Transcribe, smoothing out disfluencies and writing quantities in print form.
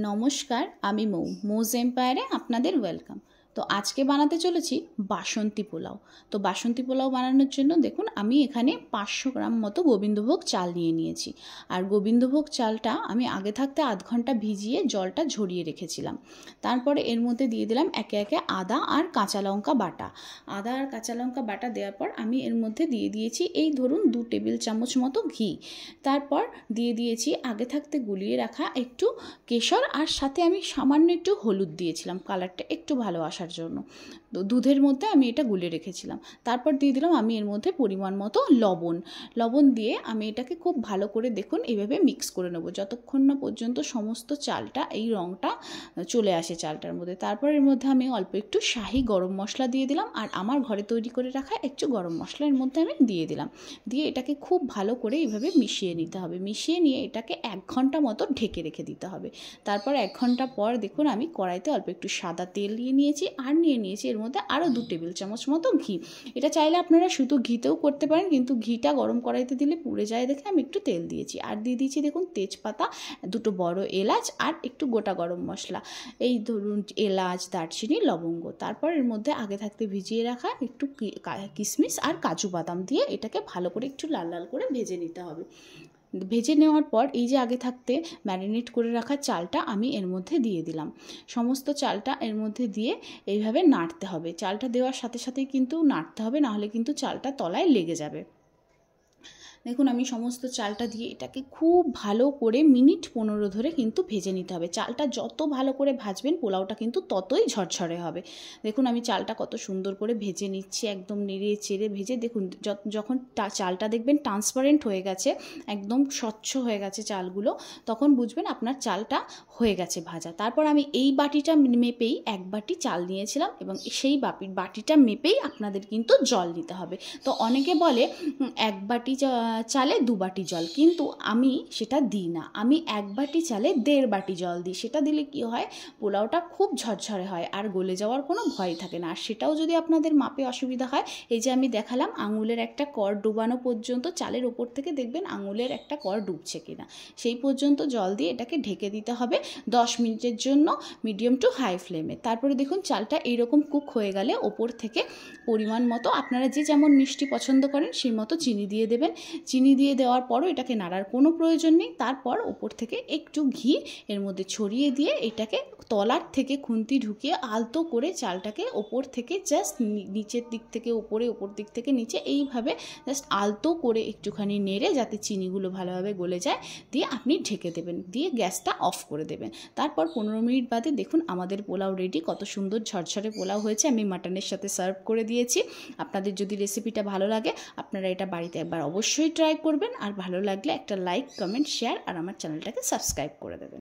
নমস্কার, আমি মৌজ এম্পায়ারে আপনাদের ওয়েলকাম। তো আজকে বানাতে চলেছি বাসন্তী পোলাও। তো বাসন্তী পোলাও বানানোর জন্য দেখুন আমি এখানে 500 গ্রাম মতো গোবিন্দভোগ চাল নিয়ে নিয়েছি। আর গোবিন্দভোগ চালটা আমি আগে থাকতে আধ ঘন্টা ভিজিয়ে জলটা ঝরিয়ে রেখেছিলাম। তারপরে এর মধ্যে দিয়ে দিলাম একে একে আদা আর কাঁচা লঙ্কা বাটা। আদা আর কাঁচা লঙ্কা বাটা দেওয়ার পর আমি এর মধ্যে দিয়ে দিয়েছি এই ধরুন 2 টেবিল চামচ মতো ঘি। তারপর দিয়ে দিয়েছি আগে থাকতে গুলিয়ে রাখা একটু কেশর, আর সাথে আমি সামান্য একটু হলুদ দিয়েছিলাম কালারটা একটু ভালো আসার জন্য। তো দুধের মধ্যে আমি এটা গুলে রেখেছিলাম। তারপর দিয়ে দিলাম আমি এর মধ্যে পরিমাণ মতো লবণ দিয়ে আমি এটাকে খুব ভালো করে দেখুন এইভাবে মিক্স করে নেব যতক্ষণ না পর্যন্ত সমস্ত চালটা এই রঙটা চলে আসে চালটার মধ্যে। তারপর এর মধ্যে আমি অল্প একটু শাহি গরম মশলা দিয়ে দিলাম, আর আমার ঘরে তৈরি করে রাখা একটু গরম মশলা এর মধ্যে আমি দিয়ে দিলাম। দিয়ে এটাকে খুব ভালো করে এইভাবে মিশিয়ে নিতে হবে। মিশিয়ে নিয়ে এটাকে 1 ঘন্টা মতো ঢেকে রেখে দিতে হবে। তারপর 1 ঘন্টা পর দেখুন আমি কড়াইতে অল্প একটু সাদা তেল নিয়ে নিয়েছি, আর নিয়ে নিয়েছি এর মধ্যে আরও 2 টেবিল চামচ মতো ঘি। এটা চাইলে আপনারা শুধু ঘিতেও করতে পারেন, কিন্তু ঘিটা গরম কড়াইতে দিলে পুড়ে যায় দেখে আমি একটু তেল দিয়েছি। আর দিয়ে দিয়েছি দেখুন তেজপাতা, 2টো বড় এলাচ আর একটু গোটা গরম মশলা, এই ধরুন এলাচ, দারচিনি, লবঙ্গ। তারপর এর মধ্যে আগে থাকতে ভিজিয়ে রাখা একটু কিশমিশ আর কাজু বাদাম দিয়ে এটাকে ভালো করে একটু লাল লাল করে ভেজে নিতে হবে। ভেজে নেওয়ার পর এই যে আগে থাকতে ম্যারিনেট করে রাখা চালটা আমি এর মধ্যে দিয়ে দিলাম। সমস্ত চালটা এর মধ্যে দিয়ে এইভাবে নাড়তে হবে। চালটা দেওয়ার সাথে সাথেই কিন্তু নাড়তে হবে, নাহলে কিন্তু চালটা তলায় লেগে যাবে। দেখুন আমি সমস্ত চালটা দিয়ে এটাকে খুব ভালো করে মিনিট 15 ধরে কিন্তু ভেজে নিতে হবে। চালটা যত ভালো করে ভাজবেন পোলাওটা কিন্তু ততই ঝরঝরে হবে। দেখুন আমি চালটা কত সুন্দর করে ভেজে নিচ্ছি, একদম নেড়ে চেড়ে ভেজে। দেখুন যখন চালটা দেখবেন ট্রান্সপারেন্ট হয়ে গেছে, একদম স্বচ্ছ হয়ে গেছে চালগুলো, তখন বুঝবেন আপনার চালটা হয়ে গেছে ভাজা। তারপর আমি এই বাটিটা মেপেই 1 বাটি চাল নিয়েছিলাম, এবং সেই বাটিটা মেপেই আপনাদের কিন্তু জল নিতে হবে। তো অনেকে বলে 1 বাটি চালে 2 বাটি জল, কিন্তু আমি সেটা দিই না। আমি 1 বাটি চালে 1.5 বাটি জল দিই। সেটা দিলে কি হয়, পোলাওটা খুব ঝরঝরে হয় আর গলে যাওয়ার কোনো ভয় থাকে না। আর সেটাও যদি আপনাদের মাপে অসুবিধা হয়, এই যে আমি দেখালাম আঙুলের একটা কর ডুবানো পর্যন্ত, চালের ওপর থেকে দেখবেন আঙুলের একটা কর ডুবছে কিনা, সেই পর্যন্ত জল দিয়ে এটাকে ঢেকে দিতে হবে 10 মিনিটের জন্য, মিডিয়াম টু হাই ফ্লেমে। তারপরে দেখুন চালটা এইরকম কুক হয়ে গেলে ওপর থেকে পরিমাণ মতো আপনারা যে যেমন মিষ্টি পছন্দ করেন সেই মতো চিনি দিয়ে দেবেন। চিনি দিয়ে দেওয়ার পরও এটাকে নাড়ার কোনো প্রয়োজন নেই। তারপর ওপর থেকে একটু ঘি এর মধ্যে ছড়িয়ে দিয়ে এটাকে তলার থেকে খুন্তি ঢুকিয়ে আলতো করে চালটাকে ওপর থেকে জাস্ট নিচের দিক থেকে ওপরে, ওপর দিক থেকে নিচে, এইভাবে জাস্ট আলতো করে একটুখানি নেড়ে যাতে চিনিগুলো ভালোভাবে গলে যায়, দিয়ে আপনি ঢেকে দেবেন, দিয়ে গ্যাসটা অফ করে দেবেন। তারপর 15 মিনিট বাদে দেখুন আমাদের পোলাও রেডি। কত সুন্দর ঝরঝরে পোলাও হয়েছে। আমি মাটনের সাথে সার্ভ করে দিয়েছি। আপনাদের যদি রেসিপিটা ভালো লাগে আপনারা এটা বাড়িতে একবার অবশ্যই ট্রাই করবেন, আর ভালো লাগলে একটা লাইক, কমেন্ট, শেয়ার আর আমার চ্যানেলটাকে সাবস্ক্রাইব করে দেবেন।